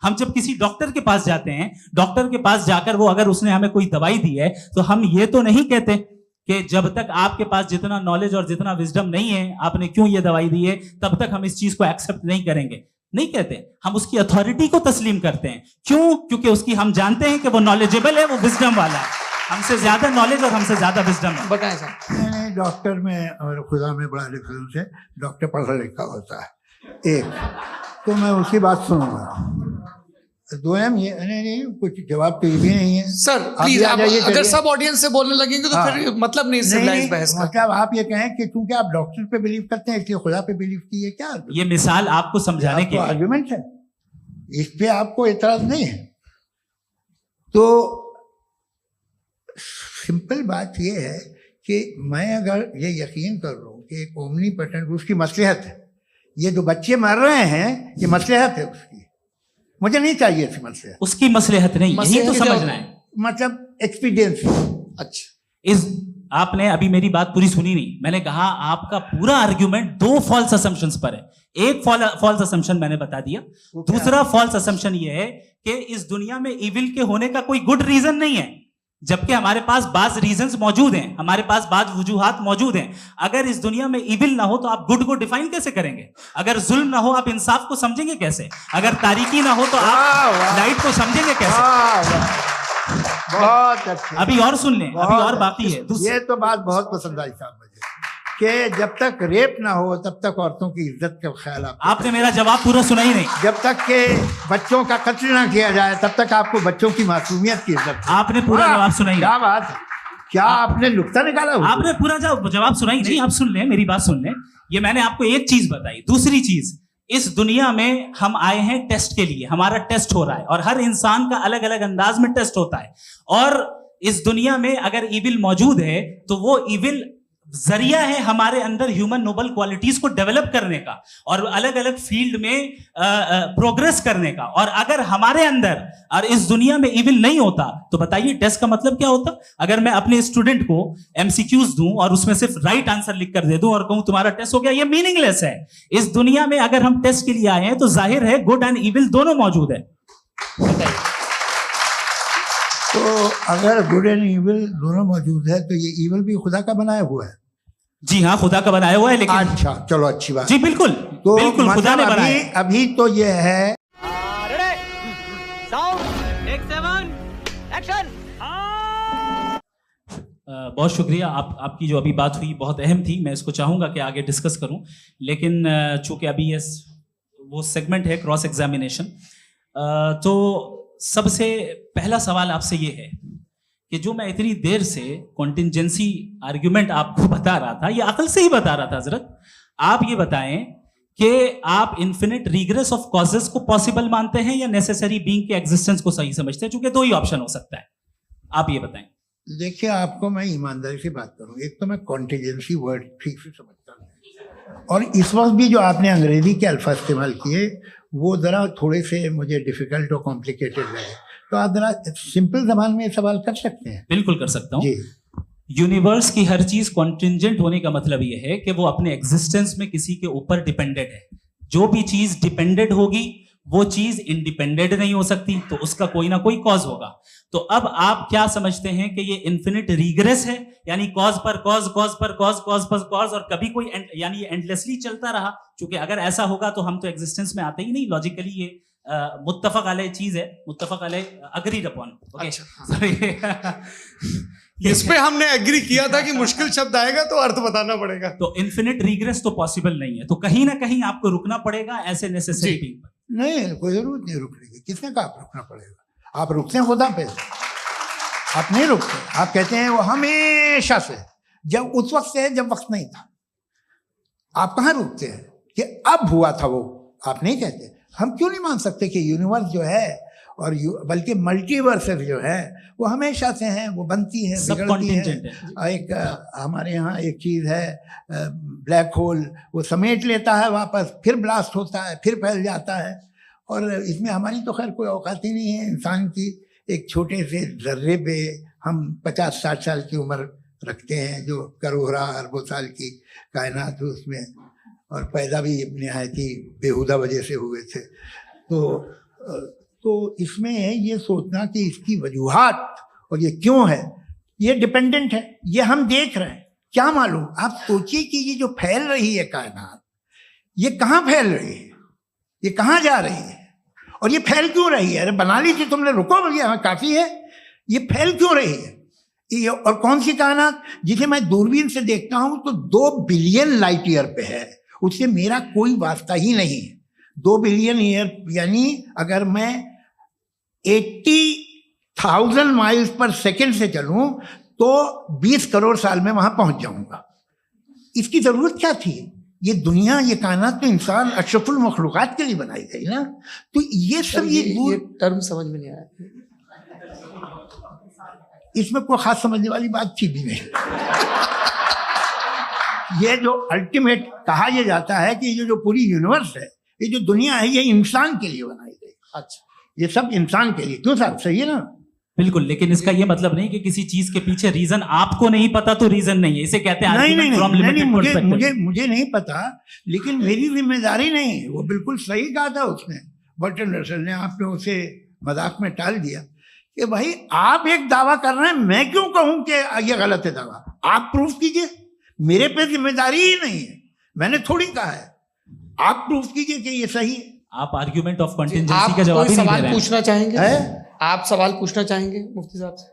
हम जब किसी डॉक्टर के पास जाते हैं, डॉक्टर के पास जाकर वो अगर उसने हमें कोई दवाई दी है तो हम ये तो नहीं कहते कि जब तक आपके पास जितना नॉलेज और जितना विजडम नहीं है, आपने क्यों ये दवाई दी है, तब तक हम इस चीज को एक्सेप्ट नहीं करेंगे। नहीं कहते, हम उसकी अथॉरिटी को तस्लीम करते हैं। क्यों? क्योंकि उसकी हम जानते हैं कि वो नॉलेजेबल है, वो विजडम वाला है, हमसे ज्यादा नॉलेज और हमसे ज्यादा विजडम है। बताएं सर। डॉक्टर में और खुदा में बड़ा डिफरेंस है। डॉक्टर पढ़ा लिखा होता है एक, तो मैं उसकी बात सुनूंगा। दो ये नहीं कुछ जवाब तो ये भी नहीं है सर। प्लीज अगर सब ऑडियंस से बोलने लगेंगे तो फिर मतलब नहीं सिविलाइज्ड बहस का। मतलब आप ये कहें कि क्योंकि आप डॉक्टर पे बिलीव करते हैं इसलिए खुदा पे बिलीव कीजिए, क्या ये मिसाल आपको समझाने के आर्गुमेंट है, इस पे आपको एतराज नहीं है। तो सिंपल बात ये है कि मैं अगर ये यकीन कर लूं कि एक ओमनीपोटेंट उसकी मसलहत है, ये जो बच्चे मर रहे हैं ये मसलहत है उसकी, मुझे नहीं चाहिए थी मसलहत। उसकी मसलहत नहीं, यही तो समझना है, मतलब एक्सपीरियंस। अच्छा, इस आपने अभी मेरी बात पूरी सुनी नहीं। मैंने कहा आपका पूरा आर्ग्यूमेंट दो फॉल्स असम्पशंस पर है। एक फॉल्स असम्पशन मैंने बता दिया, दूसरा फॉल्स असम्पशन ये है कि इस दुनिया में इविल के होने का कोई गुड रीजन नहीं है, जबकि हमारे पास बाज रीजंस मौजूद हैं, हमारे पास बाज वजूहात मौजूद हैं। अगर इस दुनिया में इविल ना हो तो आप गुड को डिफाइन कैसे करेंगे? अगर जुल्म ना हो आप इंसाफ को समझेंगे कैसे? अगर तारीकी ना हो तो आप लाइट को समझेंगे कैसे? बहुत अच्छा। अभी और सुन लें, अभी और बाकी है। ये तो बात बहुत पसंद आई साहब मुझे कि जब तक रेप ना हो तब तक औरतों की इज्जत का ख्याल आपने मेरा जवाब पूरा सुना ही नहीं। जब तक के बच्चों का कत्ल ना किया जाए तब तक आपको बच्चों की मासूमियत की इज्जत। आपने पूरा जवाब सुना ही नहीं। क्या बात है, क्या आपने नुक्ता निकाला? आपने पूरा जवाब सुना ही नहीं। आप सुन लें, मेरी बात सुन लें। ये मैंने आपको एक चीज बताई। दूसरी चीज, इस दुनिया में हम आए हैं टेस्ट के लिए, हमारा टेस्ट हो रहा है और हर इंसान का अलग अलग अंदाज में टेस्ट होता है। और इस दुनिया में अगर इविल मौजूद है तो वो इविल जरिया है हमारे अंदर ह्यूमन नोबल क्वालिटीज को डेवलप करने का और अलग अलग फील्ड में प्रोग्रेस करने का। और अगर हमारे अंदर और इस दुनिया में इविल नहीं होता तो बताइए टेस्ट का मतलब क्या होता? अगर मैं अपने स्टूडेंट को एमसीक्यूज दूं और उसमें सिर्फ राइट आंसर लिख कर दे दूं और कहूं तुम्हारा टेस्ट हो गया, ये मीनिंगलेस है। इस दुनिया में अगर हम टेस्ट के लिए आए हैं तो जाहिर है गुड एंड इविल दोनों मौजूद है। तो अगर गुड एंड इविल दोनों मौजूद है तो ये इविल भी खुदा का बनाया हुआ है? जी हाँ, खुदा का बनाया हुआ है। लेकिन अच्छा, चलो अच्छी बात। जी बिल्कुल, तो बिल्कुल खुदा ने बनाया। अभी तो ये है। बहुत शुक्रिया। आपकी जो अभी बात हुई बहुत अहम थी, मैं इसको चाहूंगा कि आगे डिस्कस करूं, लेकिन चूंकि अभी ये वो सेगमेंट है क्रॉस एग्जामिनेशन, तो सबसे पहला सवाल आपसे ये है कि जो मैं इतनी देर से कॉन्टिंजेंसी आर्ग्यूमेंट आपको बता रहा था, ये अकल से ही बता रहा था हजरत। आप ये बताएं कि आप इन्फिनिट रिग्रेस ऑफ कॉजेस को पॉसिबल मानते हैं या नेसेसरी बीइंग के एग्जिस्टेंस को सही समझते हैं? क्योंकि दो ही ऑप्शन हो सकता है, आप ये बताएं। देखिए, आपको मैं ईमानदारी से बात करूं, एक तो मैं कॉन्टिजेंसी वर्ड ठीक से समझता हूं और इस वक्त भी जो आपने अंग्रेजी के अल्फाज इस्तेमाल किए वो ज़रा थोड़े से मुझे डिफिकल्ट और कॉम्प्लिकेटेड लगे, तो आप जरा सिंपल जबान में सवाल कर सकते हैं? बिल्कुल कर सकता हूँ। यूनिवर्स की हर चीज कॉन्टिंजेंट होने का मतलब यह है कि वो अपने एग्जिस्टेंस में किसी के ऊपर डिपेंडेंट है। जो भी चीज डिपेंडेंट होगी वो चीज इंडिपेंडेंट नहीं हो सकती, तो उसका कोई ना कोई कॉज होगा। तो अब आप क्या समझते हैं कि ये इन्फिनिट रिग्रेस है, यानी कॉज पर कॉज, कॉज पर कॉज, कॉज पर कॉज, और कभी कोई यानी ये एंडलेसली चलता रहा? क्योंकि अगर ऐसा होगा तो हम तो एग्जिस्टेंस में आते ही नहीं। लॉजिकली ये मुत्तफक अलैह चीज है, मुत्तफक अलैह अग्रीड अपॉन। इस पे हमने एग्री किया था कि मुश्किल शब्द आएगा तो अर्थ बताना पड़ेगा। तो इन्फिनिट रिग्रेस तो पॉसिबल नहीं है, तो कहीं ना कहीं आपको रुकना पड़ेगा ऐसे नेसेसिटी पर। नहीं, कोई जरूरत नहीं रुकने की। किसने कहा आप रुकना पड़ेगा? आप रुकते हैं खुदा पे, आप नहीं रुकते। आप कहते हैं वो हमेशा से, जब उस वक्त से जब वक्त नहीं था। आप कहाँ रुकते हैं कि अब हुआ था वो? आप नहीं कहते। हम क्यों नहीं मान सकते कि यूनिवर्स जो है और बल्कि मल्टीवर्सेस जो है वो हमेशा से हैं, वो बनती है, बिगड़ती है। एक हमारे यहाँ एक चीज़ है ब्लैक होल, वो समेट लेता है वापस, फिर ब्लास्ट होता है, फिर फैल जाता है। और इसमें हमारी तो खैर कोई औकात ही नहीं है इंसान की। एक छोटे से जर्रे पे हम 50-60 साल की उम्र रखते हैं, जो करोड़ों अरबों साल की कायनात है उसमें, और पैदा भी नहायत ही बेहुदा वजह से हुए थे। तो तो इसमें ये सोचना कि इसकी वजूहात और ये क्यों है, ये डिपेंडेंट है, ये हम देख रहे हैं, क्या मालूम। आप सोचिए कि ये जो फैल रही है कायनात, ये कहाँ फैल रही है, ये कहाँ जा रही है, और ये फैल क्यों रही है? अरे बना ली थी तुमने, रुको भैया, हाँ काफी है। ये फैल क्यों रही है? ये और कौन सी कायनात जिसे मैं दूरबीन से देखता हूं तो 2 बिलियन लाइट ईयर पे है, उससे मेरा कोई वास्ता ही नहीं है। 2 बिलियन ईयर यानी अगर मैं 80,000 माइल्स पर सेकेंड से चलूं तो 20 करोड़ साल में वहां पहुंच जाऊंगा। इसकी जरूरत क्या थी? ये दुनिया, ये कायनात तो इंसान अशरफुल मखलूकात के लिए बनाई गई ना। तो ये सब ये टर्म समझ में नहीं आया, इसमें कोई खास समझने वाली बात थी भी नहीं। ये जो अल्टीमेट कहा यह जाता है कि ये जो पूरी यूनिवर्स है, ये जो दुनिया है, ये इंसान के लिए बनाई गई। अच्छा, ये सब इंसान के लिए। क्यों साहब, सही है ना? बिल्कुल, लेकिन इसका ये मतलब नहीं कि किसी चीज के पीछे रीजन आपको नहीं पता तो रीजन नहीं है, इसे कहते हैं नहीं, मुझे नहीं पता, लेकिन मेरी जिम्मेदारी नहीं है। वो बिल्कुल सही कहा था उसने, बर्टन रसल ने। आपने उसे मजाक में टाल दिया कि भाई आप एक दावा कर रहे हैं, मैं क्यों कहूं कि ये गलत है दावा? आप प्रूफ कीजिए, मेरे पे जिम्मेदारी ही नहीं है, मैंने थोड़ी कहा है। आप प्रूफ कीजिए कि ये सही है। आप आर्ग्यूमेंट ऑफ कंटिंजेंसी का जवाब ही नहीं दे रहे हैं। पूछना चाहेंगे है? आप सवाल पूछना चाहेंगे मुफ्ती साहब से,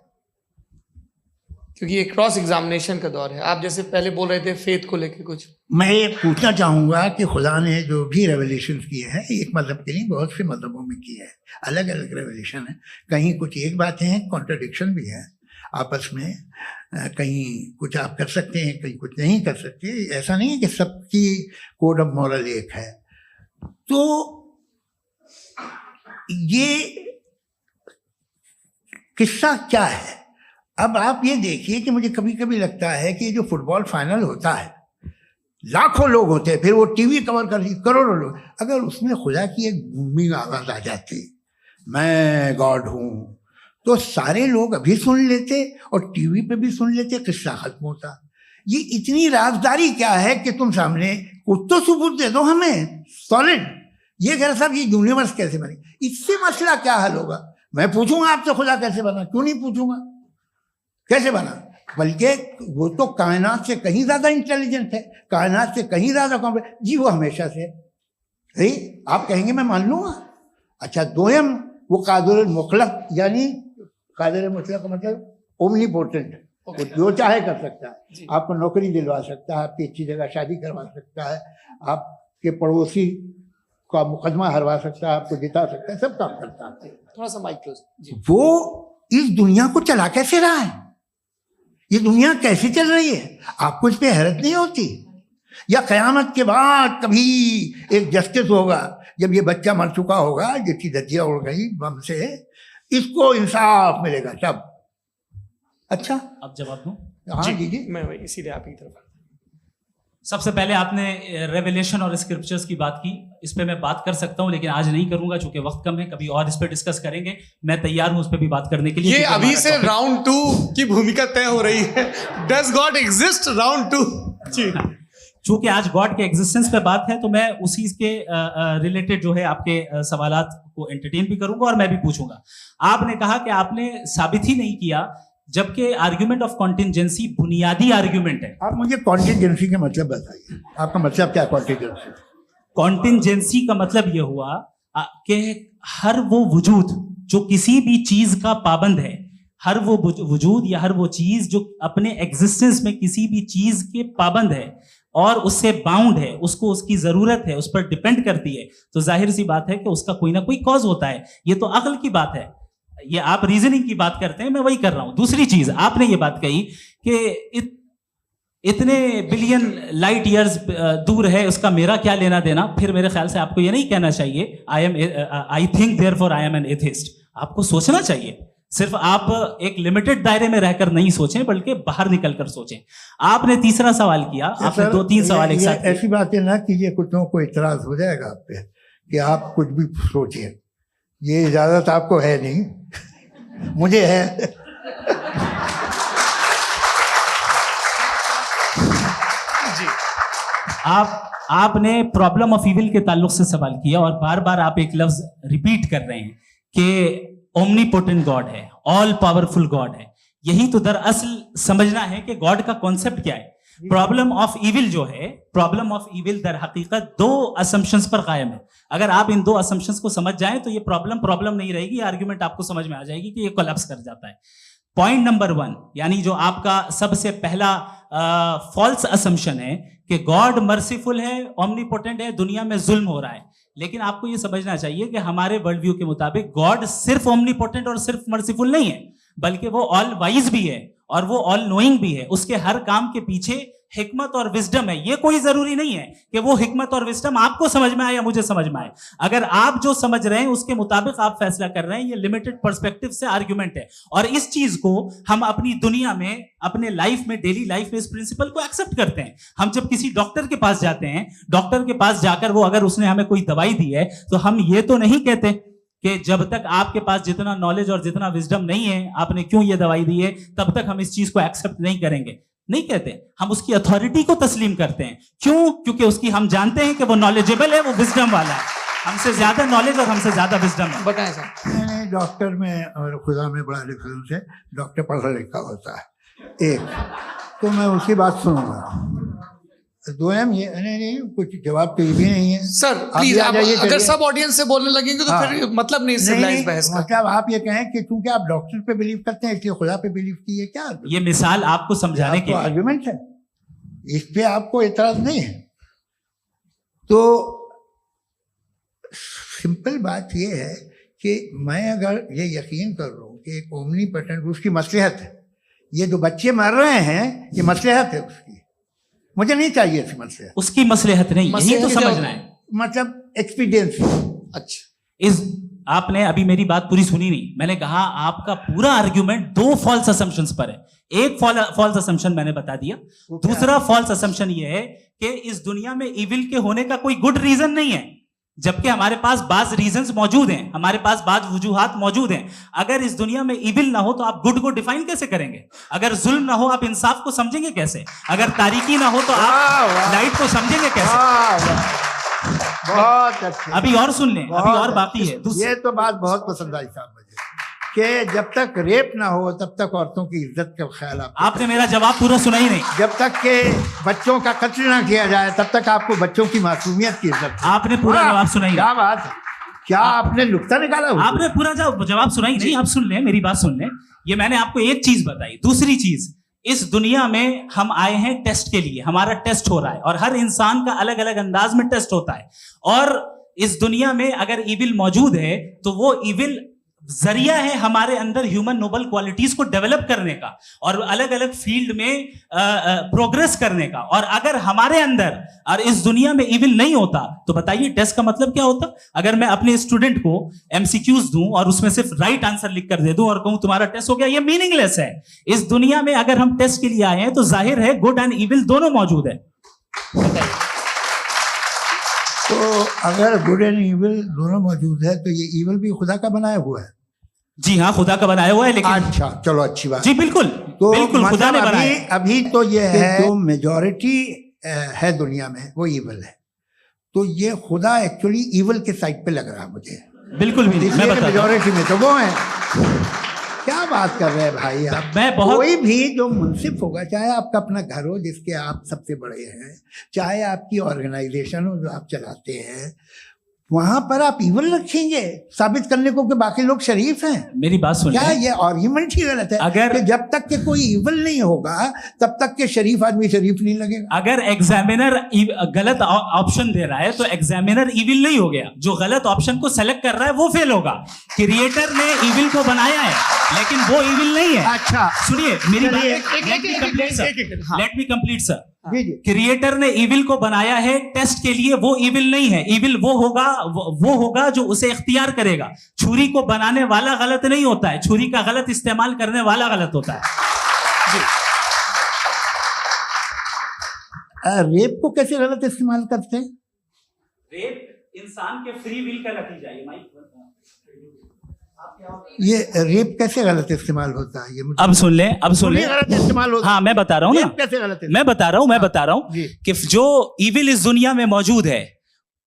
क्योंकि ये क्रॉस एग्जामिनेशन का दौर है। आप जैसे पहले बोल रहे थे फेथ को लेके कुछ, मैं ये पूछना चाहूंगा कि खुदा ने जो भी रेवल्यूशन किए हैं, एक मजहब के नहीं बहुत से मजहबों में किए हैं, अलग अलग रेवल्यूशन है। कहीं कुछ एक बातें हैं, कॉन्ट्रडिक्शन भी है आपस में, कहीं कुछ आप कर सकते हैं, कहीं कुछ नहीं कर सकते। ऐसा नहीं है कि सबकी कोड ऑफ मॉरल एक है। तो ये किस्सा क्या है? अब आप ये देखिए कि मुझे कभी कभी लगता है कि जो फुटबॉल फाइनल होता है, लाखों लोग होते हैं, फिर वो टीवी कवर कर करोड़ों लोग, अगर उसमें खुदा की एक गूंगी आवाज आ जाती, मैं गॉड हूं, तो सारे लोग अभी सुन लेते और टीवी पे भी सुन लेते, किस्सा खत्म होता। ये इतनी राजदारी क्या है कि तुम सामने कुछ तो सबूत दे दो हमें सॉलिड। ये कह रहा साहब ये यूनिवर्स कैसे बनी, इससे मसला क्या हल होगा? मैं पूछूंगा आपसे खुदा कैसे बना? क्यों नहीं पूछूंगा कैसे बना? बल्कि वो तो कायनात से कहीं ज्यादा इंटेलिजेंट है, कायनात से कहीं ज्यादा कॉम्प्लेक्स। जी वो हमेशा से है। आप कहेंगे मैं मान लूंगा। अच्छा, दोयम वो कादिर मुतलक, यानी कादिर मुतलक का मतलब ओमनीपोटेंट, वो जो चाहे कर सकता है। आपको नौकरी दिलवा सकता है, आपकी अच्छी जगह शादी करवा सकता है, आपके पड़ोसी का मुकदमा हरवा सकता है, आपको जिता सकता है, सब काम करता है। थोड़ा सा माइक क्लोज। वो इस दुनिया को चला कैसे रहा है? ये दुनिया कैसे चल रही है? आपको इस पे हैरत नहीं होती? या कयामत के बाद कभी एक जस्टिस होगा, जब ये बच्चा मर चुका होगा, जिसकी धज्जियां उड़ गई बम से, इसको इंसाफ मिलेगा तब? अच्छा, अब जवाब दूं? हाँ दीजिए। मैं इसीलिए आप की तरफ। सबसे पहले आपने रेवलेशन और स्क्रिप्चर्स की बात की, इस पे मैं बात कर सकता हूं, लेकिन आज नहीं करूंगा चूंकि वक्त कम है। कभी और इस पे डिस्कस करेंगे, मैं तैयार हूं उस पे भी बात करने के लिए। ये अभी से राउंड 2 की भूमिका तय हो रही है। Does God exist round 2? जी, चूंकि आज गॉड के एग्जिस्टेंस पे बात है, तो मैं उसी के रिलेटेड जो है आपके सवालात को एंटरटेन भी करूंगा और मैं भी पूछूंगा। आपने कहा कि आपने साबित ही नहीं किया, जबकि आर्ग्यूमेंट ऑफ कॉन्टिंजेंसी बुनियादी आर्ग्यूमेंट है। आप मुझे कॉन्टिंजेंसी का मतलब बताइए, आपका मतलब क्या? कॉन्टिंजेंसी कॉन्टिंजेंसी का मतलब यह हुआ कि हर वो वजूद जो किसी भी चीज का पाबंद है, हर वो वजूद या हर वो चीज जो अपने एग्जिस्टेंस में किसी भी चीज के पाबंद है और उससे बाउंड है, उसको उसकी जरूरत है, उस पर डिपेंड करती है, तो जाहिर सी बात है कि उसका कोई ना कोई कॉज होता है। ये तो अक्ल की बात है। ये आप रीजनिंग की बात करते हैं, मैं वही कर रहा हूं। दूसरी चीज, आपने ये बात कही कि इतने बिलियन लाइट ईयर्स दूर है, उसका मेरा क्या लेना देना। फिर मेरे ख्याल से आपको ये नहीं कहना चाहिए I think therefore I am an atheist. आपको सोचना चाहिए, सिर्फ आप एक लिमिटेड दायरे में रहकर नहीं सोचें, बल्कि बाहर निकलकर सोचें। आपने तीसरा सवाल किया, आपने 2-3 सवाल एक साथ। ऐसी बातें ना कीजिए, कुछ लोगों को इतराज हो जाएगा आप पे कि आप कुछ भी सोचिए। ये इजाजत आपको है नहीं, मुझे है। जी, आपने प्रॉब्लम ऑफ इविल के ताल्लुक से सवाल किया और बार बार आप एक लफ्ज रिपीट कर रहे हैं कि ओमनीपोटेंट गॉड है, ऑल पावरफुल गॉड है। यही तो दरअसल समझना है कि गॉड का कॉन्सेप्ट क्या है। प्रॉब्लम ऑफ इविल जो है, प्रॉब्लम ऑफ इविल दर हकीकत दो असम्पशंस पर कायम है। अगर आप इन दो असम्पशंस को समझ जाएं तो ये प्रॉब्लम नहीं रहेगी, आर्ग्यूमेंट आपको समझ में आ जाएगी कि ये कोलैप्स कर जाता है। पॉइंट नंबर 1, यानी जो आपका सबसे पहला फॉल्स असम्पशन है कि गॉड मर्सीफुल है, ओमनीपोटेंट है, दुनिया में जुल्म हो रहा है। लेकिन आपको ये समझना चाहिए कि हमारे वर्ल्ड व्यू के मुताबिक गॉड सिर्फ ओमनीपोटेंट और सिर्फ मर्सीफुल नहीं है, बल्कि वो ऑल वाइज भी है और वो ऑल नोइंग भी है। उसके हर काम के पीछे हिकमत और विजडम है। ये कोई जरूरी नहीं है कि वो हिकमत और विजडम आपको समझ में आए या मुझे समझ में आए। अगर आप जो समझ रहे हैं उसके मुताबिक आप फैसला कर रहे हैं, ये लिमिटेड पर्सपेक्टिव से आर्गुमेंट है। और इस चीज को हम अपनी दुनिया में, अपने लाइफ में, डेली लाइफ में इस प्रिंसिपल को एक्सेप्ट करते हैं। हम जब किसी डॉक्टर के पास जाते हैं, डॉक्टर के पास जाकर वो अगर उसने हमें कोई दवाई दी है तो हम ये तो नहीं कहते कि जब तक आपके पास जितना नॉलेज और जितना विजडम नहीं है, आपने क्यों ये दवाई दी है, तब तक हम इस चीज को एक्सेप्ट नहीं करेंगे। नहीं कहते, हम उसकी अथॉरिटी को तस्लीम करते हैं। क्यों? क्योंकि उसकी हम जानते हैं कि वो नॉलेजेबल है, वो विजडम वाला है, हमसे ज्यादा नॉलेज और हमसे ज्यादा विजडम है। बताएं सर। मैंने डॉक्टर में और खुदा में बड़ा डिफरेंस है। डॉक्टर पढ़ा लिखा होता है एक, तो मैं उसकी बात सुनूंगा। दोयम ये नहीं, कुछ जवाब तो ये भी नहीं है सर प्लीज, आप अगर सब ऑडियंस से बोलने लगेंगे तो फिर मतलब नहीं सिविलाइज्ड बहस का। मतलब आप ये कहें कि क्योंकि आप डॉक्टर पे बिलीव करते हैं इसलिए खुदा पे बिलीव कीजिए, क्या ये मिसाल आपको समझाने के आर्गुमेंट है, इस पे आपको एतराज नहीं है। तो सिंपल बात ये है कि मैं अगर ये यकीन कर लूँ कि एक ओमनीपोटेंट, उसकी मसलहत है, ये जो बच्चे मर रहे हैं ये मसलहत है उसकी, मुझे नहीं चाहिए थी मसलहत, उसकी मसलहत नहीं, यही तो समझना है, मतलब एक्सपीडियंसी। अच्छा, इस आपने अभी मेरी बात पूरी सुनी नहीं। मैंने कहा आपका पूरा आर्ग्यूमेंट दो फॉल्स असम्पशंस पर है। एक फॉल्स असम्पशन मैंने बता दिया, दूसरा फॉल्स असम्पशन ये है कि इस दुनिया में इविल के होने का कोई गुड रीजन नहीं है, जबकि हमारे पास बाज रीजंस मौजूद हैं, हमारे पास बाज वजूहात मौजूद हैं। अगर इस दुनिया में इविल ना हो तो आप गुड को डिफाइन कैसे करेंगे? अगर जुल्म ना हो आप इंसाफ को समझेंगे कैसे? अगर तारीकी ना हो तो आप लाइट को समझेंगे कैसे? बहुत अच्छे। अभी और सुन लें, अभी और बाकी है। ये तो बात बहुत पसंद आई साहब मुझे, कि जब तक रेप ना हो तब तक औरतों की इज्जत का ख्याल आपने मेरा जवाब पूरा सुना ही नहीं। जब तक के बच्चों का कत्ल ना किया जाए तब तक आपको बच्चों की मासूमियत की इज्जत। आपने पूरा जवाब सुना ही नहीं। क्या बात है, क्या आपने नुक्ता निकाला? आपने पूरा जवाब सुना ही नहीं। आप सुन लें, मेरी बात सुन लें। ये मैंने आपको एक चीज बताई। दूसरी चीज, इस दुनिया में हम आए हैं टेस्ट के लिए, हमारा टेस्ट हो रहा है और हर इंसान का अलग अलग अंदाज में टेस्ट होता है। और इस दुनिया में अगर इविल मौजूद है तो वो इविल जरिया है हमारे अंदर ह्यूमन नोबल क्वालिटीज को डेवलप करने का और अलग अलग फील्ड में प्रोग्रेस करने का। और अगर हमारे अंदर और इस दुनिया में इविल नहीं होता तो बताइए टेस्ट का मतलब क्या होता? अगर मैं अपने स्टूडेंट को एमसीक्यूज दूं और उसमें सिर्फ राइट आंसर लिख कर दे दूं और कहूं तुम्हारा टेस्ट हो गया, ये मीनिंगलेस है। इस दुनिया में अगर हम टेस्ट के लिए आए हैं तो जाहिर है गुड एंड इविल दोनों मौजूद है। तो अगर गुड एंड इविल दोनों मौजूद है तो ये इविल भी खुदा का बनाया हुआ है? जी हाँ, खुदा का बनाया हुआ है। लेकिन अच्छा, चलो अच्छी बात। जी बिल्कुल, तो बिल्कुल खुदा ने मतलब बनाया। अभी तो ये है जो मेजॉरिटी है दुनिया में वो इविल है, तो ये खुदा एक्चुअली इविल के साइड पे लग रहा है मुझे। बिल्कुल भी नहीं, मैं बताता हूं। मेजॉरिटी में तो वो है। क्या बात कर रहे हैं भाई आप? मैं बहुत कोई भी जो मुंसिफ होगा, चाहे आपका अपना घर हो जिसके आप सबसे बड़े हैं, चाहे आपकी ऑर्गेनाइजेशन हो जो आप चलाते हैं, वहां पर आप इविल रखेंगे साबित करने को कि बाकी लोग शरीफ हैं? मेरी बात सुनिए। क्या ये आर्ग्यूमेंट ही गलत है? अगर कि जब तक के कोई इविल नहीं होगा तब तक के शरीफ आदमी शरीफ नहीं लगेगा। अगर एग्जामिनर गलत ऑप्शन दे रहा है तो एग्जामिनर इविल नहीं हो गया, जो गलत ऑप्शन को सेलेक्ट कर रहा है वो फेल होगा। क्रिएटर ने इविल को बनाया है लेकिन वो इविल नहीं है। अच्छा सुनिए मेरी बात, लेट मी कंप्लीट सर। जी जी। क्रिएटर ने इविल को बनाया है टेस्ट के लिए, वो इविल नहीं है। इविल वो होगा जो उसे इख्तियार करेगा। छुरी को बनाने वाला गलत नहीं होता है, छुरी का गलत इस्तेमाल करने वाला गलत होता है। रेप को कैसे गलत इस्तेमाल करते हैं? रेप इंसान के फ्री विल का नतीजा है। ये रेप कैसे गलत इस्तेमाल होता है? ये अब सुन ले, अब सुन ले। गलत इस्तेमाल होता है। हाँ मैं बता रहा हूँ ना, कैसे गलत? मैं बता रहा हूँ जी। कि जो इविल इस दुनिया में मौजूद है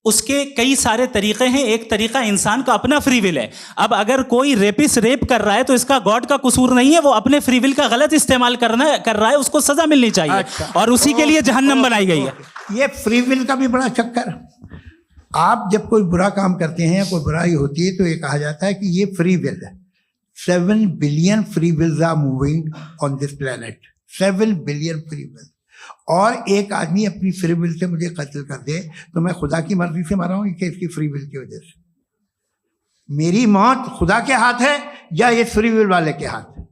उसके कई सारे तरीके हैं। एक तरीका इंसान का अपना फ्री विल है। अब अगर कोई रेपिस्ट रेप कर रहा है तो इसका गॉड का कसूर नहीं है, वो अपने फ्री विल का गलत इस्तेमाल कर रहा है, उसको सजा मिलनी चाहिए। अच्छा। और उसी के लिए जहन्नम बनाई गई है। ये फ्री विल का भी बड़ा चक्कर। आप जब कोई बुरा काम करते हैं या कोई बुराई होती है तो ये कहा जाता है कि ये फ्री विल है। 7 billion free wills are moving on this planet. 7 billion free will. और एक आदमी अपनी फ्री विल से मुझे कत्ल कर दे तो मैं खुदा की मर्जी से मरा हूं कि इसकी फ्री विल की वजह से? मेरी मौत खुदा के हाथ है या ये फ्री विल वाले के हाथ है?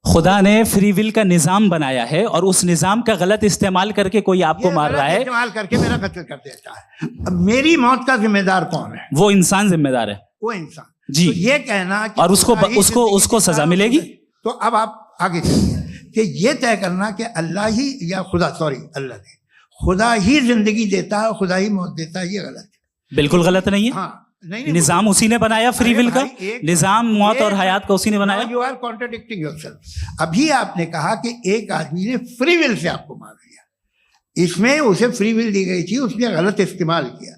खुदा ने फ्री विल का निजाम बनाया है और उस निजाम का गलत इस्तेमाल करके कोई आपको मार रहा है, इस्तेमाल करके मेरा कत्ल कर देता है। अब मेरी मौत का जिम्मेदार कौन है? वो इंसान जिम्मेदार है। वो इंसान जी। तो ये कहना कि और उसको खुदा ही उसको जिंदगी सजा देता, मिलेगी। तो अब आप आगे चलिए कि ये तय करना कि अल्लाह ही या अल्लाह ने खुदा ही जिंदगी देता है, खुदा ही मौत देता है, ये गलत है। बिल्कुल गलत नहीं है। हाँ, नहीं, निजाम उसी ने बनाया फ्री विल का। निजाम मौत और हयात का उसी ने बनाया। You are contradicting yourself. अभी आपने कहा कि एक आदमी ने फ्री विल से आपको मार दिया, इसमें उसे फ्री विल दी गई थी, उसने गलत इस्तेमाल किया।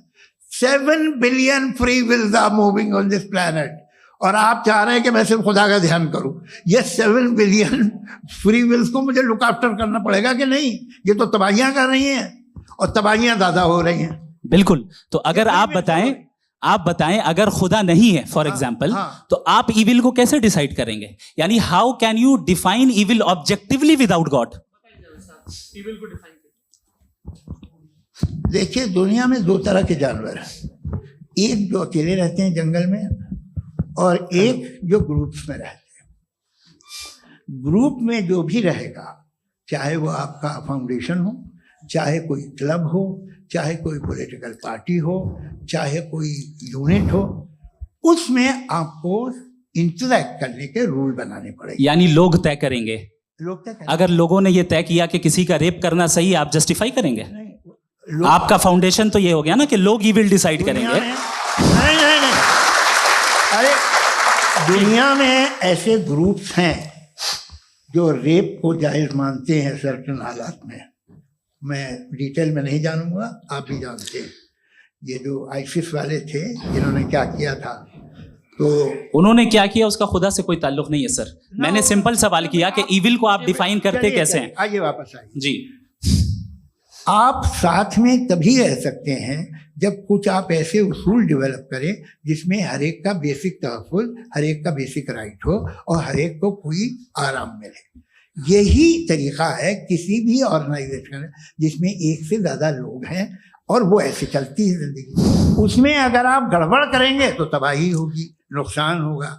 7 billion free wills are moving on this planet और आप चाह रहे हैं कि मैं सिर्फ खुदा का ध्यान करूं। ये 7 बिलियन फ्री विल्स को मुझे लुक आफ्टर करना पड़ेगा कि नहीं? ये तो तबाहियां कर रही हैं और तबाहियां ज्यादा हो रही हैं। बिल्कुल। तो अगर आप बताएं अगर खुदा नहीं है फॉर एग्जाम्पल, तो आप इविल को कैसे डिसाइड करेंगे? यानी how can you define evil objectively without God? देखिए, दुनिया में 2 तरह के जानवर हैं। एक जो अकेले रहते हैं जंगल में और एक जो ग्रुप्स में रहते हैं। ग्रुप में जो भी रहेगा, चाहे वो आपका फाउंडेशन हो, चाहे कोई क्लब हो, चाहे कोई पॉलिटिकल पार्टी हो, चाहे कोई यूनिट हो, उसमें आपको इंटरैक्ट करने के रूल बनाने पड़ेंगे। यानी लोग तय करेंगे। लोग तय करेंगे। अगर लोगों ने ये तय किया कि किसी का रेप करना सही है, आप जस्टिफाई करेंगे? आपका फाउंडेशन तो ये हो गया ना कि लोग ही विल डिसाइड करेंगे। नहीं। अरे, दुनिया में ऐसे ग्रुप्स हैं जो रेप को जायज मानते हैं सर्टेन हालात में। मैं डिटेल में नहीं जानूंगा, आप भी जानते हैं। ये जो आईसिस वाले थे, इन्होंने क्या किया था, तो उन्होंने क्या किया उसका खुदा से कोई ताल्लुक नहीं है सर। मैंने सिंपल सवाल किया कि इविल को आप डिफाइन करते कैसे हैं? आइए वापस आइए जी। आप साथ में तभी रह सकते हैं जब कुछ आप ऐसे उसूल डेवलप करें जिसमें हर एक का बेसिक तहफ़्फ़ुज़, हर एक का बेसिक राइट हो और हर एक को कोई आराम मिले। यही तरीका है किसी भी ऑर्गेनाइजेशन जिसमें एक से ज़्यादा लोग हैं और वो ऐसे चलती है ज़िंदगी। उसमें अगर आप गड़बड़ करेंगे तो तबाही होगी, नुकसान होगा,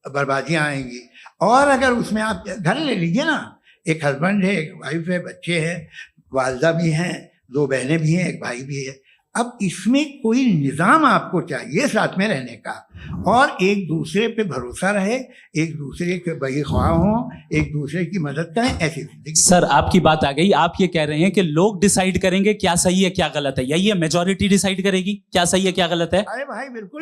बर्बादियाँ आएंगी। और अगर उसमें आप घर ले लीजिए ना, एक हस्बैंड है, एक वाइफ है, बच्चे हैं, वालदा भी हैं, 2 बहनें भी हैं, एक भाई भी है। अब इसमें कोई निज़ाम आपको चाहिए साथ में रहने का, और एक दूसरे पे भरोसा रहे, एक दूसरे के बग़ीख्वाह हों, एक दूसरे की मदद करें, ऐसी जिंदगी। सर आपकी बात आ गई। आप ये कह रहे हैं कि लोग डिसाइड करेंगे क्या सही है क्या गलत है, यही है? मेजॉरिटी डिसाइड करेगी क्या सही है क्या गलत है? अरे भाई बिल्कुल।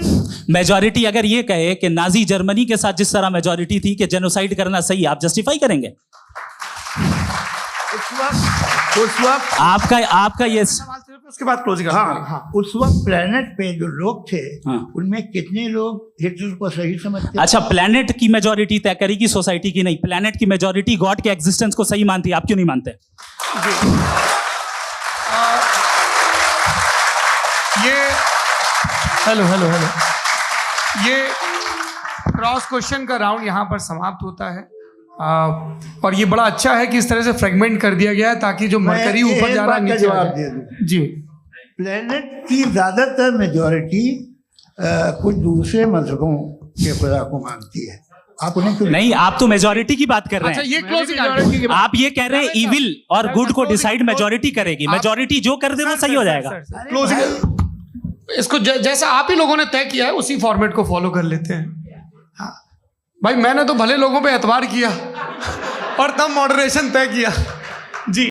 मेजॉरिटी अगर ये कहे कि नाजी जर्मनी के साथ जिस तरह मेजॉरिटी थी कि जेनोसाइड करना सही, आप जस्टिफाई करेंगे? उस वक्त आपका ये उसके बाद क्लोजिंग। हाँ, उस वक्त प्लेनेट पे जो लोग थे, हाँ। उनमें कितने लोग हिटलर को सही समझते? अच्छा, प्लेनेट की मेजॉरिटी तय करेगी, सोसाइटी की नहीं। प्लेनेट की मेजॉरिटी गॉड के एग्जिस्टेंस को सही मानती है, आप क्यों नहीं मानते? हेलो ये क्रॉस क्वेश्चन का राउंड यहाँ पर समाप्त होता है। और ये बड़ा अच्छा है कि इस तरह से फ्रेगमेंट कर दिया गया है ताकि जो मरकरी ऊपर जा रहा है नीचे जवाब दे दूं जी। प्लेनेट की ज्यादातर मेजॉरिटी कुछ दूसरे मजहबों के खुदा को मानती है। आप उन्हें क्यों नहीं? आप तो मेजॉरिटी की बात कर रहे हैं। अच्छा, ये क्लोजिंग आप ये कह रहे हैं इविल और गुड को डिसाइड मेजॉरिटी करेगी। मेजॉरिटी जो कर दे वो सही हो जाएगा। क्लोजिंग इसको जैसा आप ही लोगों ने तय किया है उसी फॉर्मेट को फॉलो कर लेते हैं। हाँ भाई, मैंने तो भले लोगों पे एतबार किया और तब मॉडरेशन तय किया।